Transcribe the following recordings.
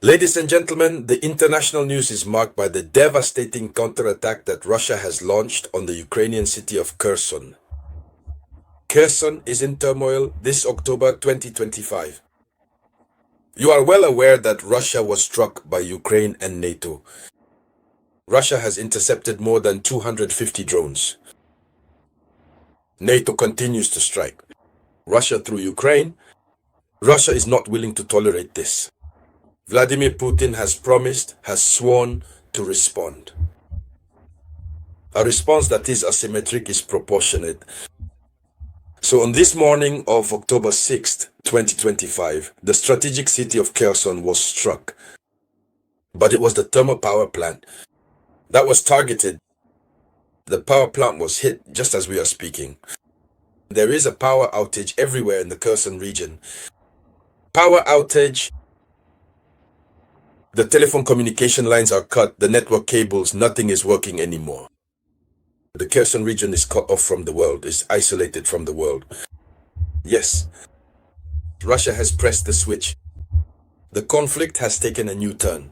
Ladies and gentlemen, the international news is marked by the devastating counterattack that Russia has launched on the Ukrainian city of Kherson. Kherson is in turmoil this October 2025. You are well aware that Russia was struck by Ukraine and NATO. Russia has intercepted more than 250 drones. NATO continues to strike Russia through Ukraine. Russia is not willing to tolerate this. Vladimir Putin has sworn to respond. A response that is asymmetric is proportionate. So on this morning of October 6th, 2025, the strategic city of Kherson was struck. But it was the thermal power plant that was targeted. The power plant was hit just as we are speaking. There is a power outage everywhere in the Kherson region. Power outage. The telephone communication lines are cut, the network cables, nothing is working anymore. The Kherson region is cut off from the world, is isolated from the world. Yes, Russia has pressed the switch. The conflict has taken a new turn.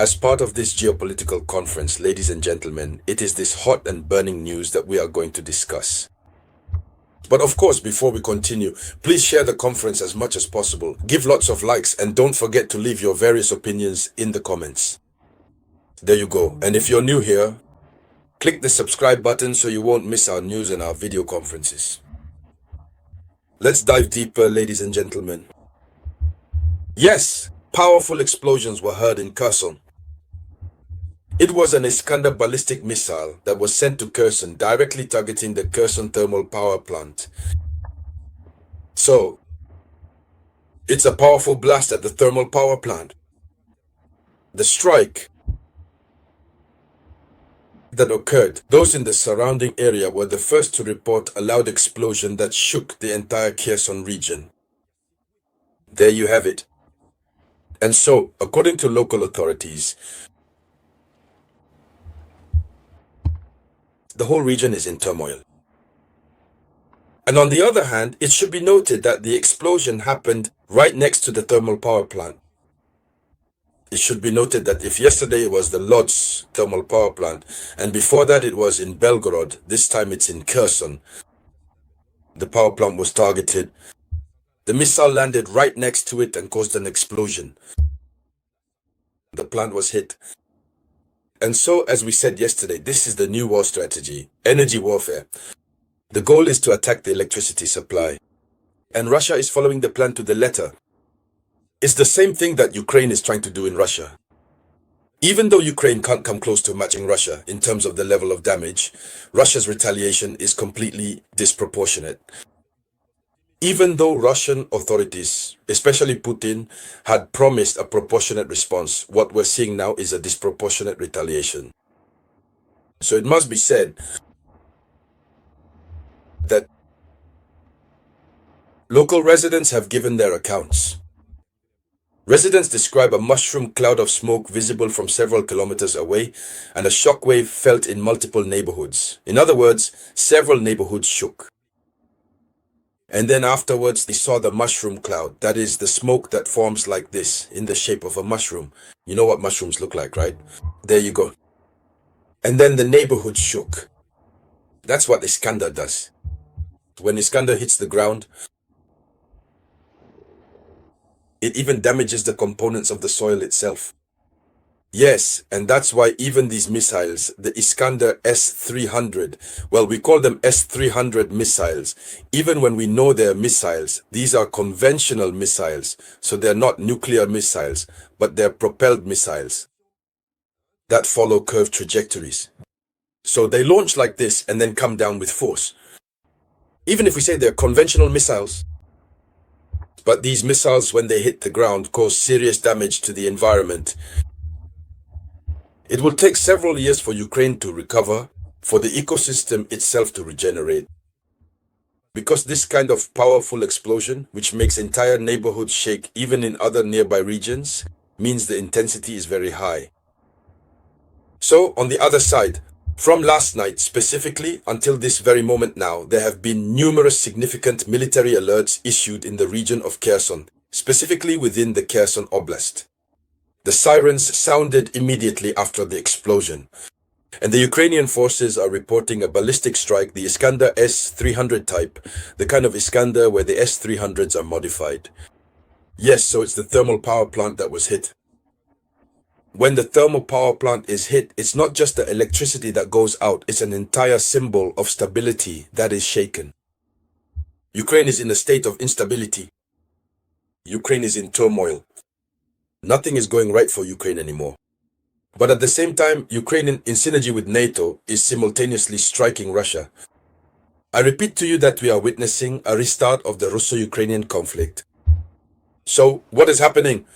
As part of this geopolitical conference, ladies and gentlemen, it is this hot and burning news that we are going to discuss. But of course, before we continue, please share the conference as much as possible. Give lots of likes and don't forget to leave your various opinions in the comments. There you go. And if you're new here, click the subscribe button so you won't miss our news and our video conferences. Let's dive deeper, ladies and gentlemen. Yes, powerful explosions were heard in Kherson. It was an Iskander ballistic missile that was sent to Kherson, directly targeting the Kherson thermal power plant. So, it's a powerful blast at the thermal power plant. The strike that occurred, those in the surrounding area were the first to report a loud explosion that shook the entire Kherson region. There you have it. And so, according to local authorities, the whole region is in turmoil. And on the other hand, it should be noted that the explosion happened right next to the thermal power plant. It should be noted that if yesterday it was the Lodz thermal power plant, and before that it was in Belgorod, this time it's in Kherson, the power plant was targeted. The missile landed right next to it and caused an explosion. The plant was hit. And so, as we said yesterday, this is the new war strategy, energy warfare. The goal is to attack the electricity supply. And Russia is following the plan to the letter. It's the same thing that Ukraine is trying to do in Russia. Even though Ukraine can't come close to matching Russia in terms of the level of damage, Russia's retaliation is completely disproportionate. Even though Russian authorities, especially Putin, had promised a proportionate response, what we're seeing now is a disproportionate retaliation. So it must be said that local residents have given their accounts. Residents describe a mushroom cloud of smoke visible from several kilometers away and a shockwave felt in multiple neighborhoods. In other words, several neighborhoods shook. And then afterwards, they saw the mushroom cloud. That is the smoke that forms like this, in the shape of a mushroom. You know what mushrooms look like, right? There you go. And then the neighborhood shook. That's what Iskander does. When Iskander hits the ground, it even damages the components of the soil itself. Yes, and that's why even these missiles, the Iskander S-300, well, we call them S-300 missiles. Even when we know they're missiles, these are conventional missiles. So they're not nuclear missiles, but they're propelled missiles that follow curved trajectories. So they launch like this and then come down with force. Even if we say they're conventional missiles, but these missiles, when they hit the ground, cause serious damage to the environment. It will take several years for Ukraine to recover, for the ecosystem itself to regenerate. Because this kind of powerful explosion, which makes entire neighborhoods shake even in other nearby regions, means the intensity is very high. So, on the other side, from last night specifically until this very moment now, there have been numerous significant military alerts issued in the region of Kherson. specifically within the Kherson Oblast. The sirens sounded immediately after the explosion, and the Ukrainian forces are reporting a ballistic strike, the Iskander S-300 type, the kind of Iskander where the S-300s are modified. Yes, so it's the thermal power plant that was hit. When the thermal power plant is hit, it's not just the electricity that goes out, it's an entire symbol of stability that is shaken. Ukraine is in a state of instability. Ukraine is in turmoil. Nothing is going right for Ukraine anymore. But at the same time, Ukraine, in synergy with NATO, is simultaneously striking Russia. I repeat to you that we are witnessing a restart of the Russo-Ukrainian conflict. So, what is happening?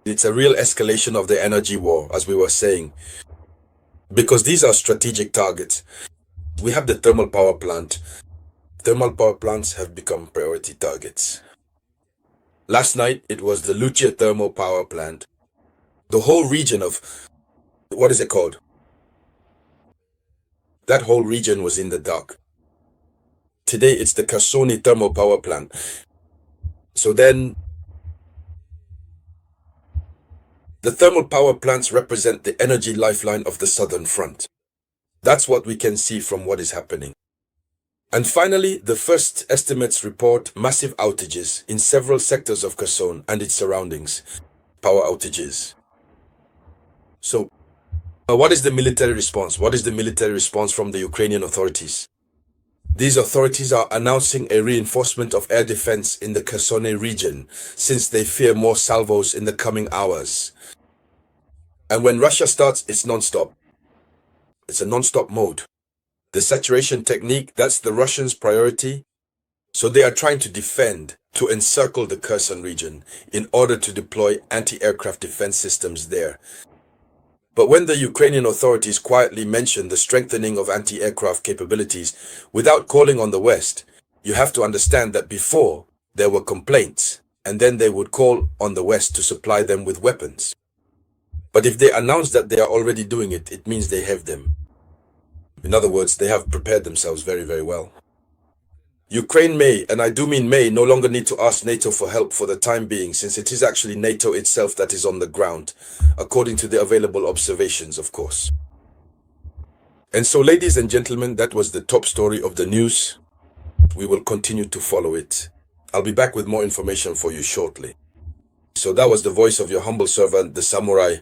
It's a real escalation of the energy war, as we were saying, because these are strategic targets. We have the thermal power plant. Thermal power plants have become priority targets. Last night, it was the Lucia thermal power plant. The whole region of, what is it called? That whole region was in the dark. Today, it's the Kersonen thermal power plant. So then, the thermal power plants represent the energy lifeline of the southern front. That's what we can see from what is happening. And finally, the first estimates report massive outages in several sectors of Kherson and its surroundings. Power outages. So, what is the military response? What is the military response from the Ukrainian authorities? These authorities are announcing a reinforcement of air defense in the Kersonen region since they fear more salvos in the coming hours. And when Russia starts, it's non-stop. It's a non-stop mode. The saturation technique, that's the Russians' priority. So they are trying to defend, to encircle the Kherson region in order to deploy anti-aircraft defense systems there. But when the Ukrainian authorities quietly mention the strengthening of anti-aircraft capabilities without calling on the West, you have to understand that before there were complaints, and then they would call on the West to supply them with weapons. But if they announce that they are already doing it, it means they have them. In other words, they have prepared themselves very, very well. Ukraine may, and I do mean may, no longer need to ask NATO for help for the time being, since it is actually NATO itself that is on the ground, according to the available observations, of course. And so, ladies and gentlemen, that was the top story of the news. We will continue to follow it. I'll be back with more information for you shortly. So that was the voice of your humble servant, the Samouraï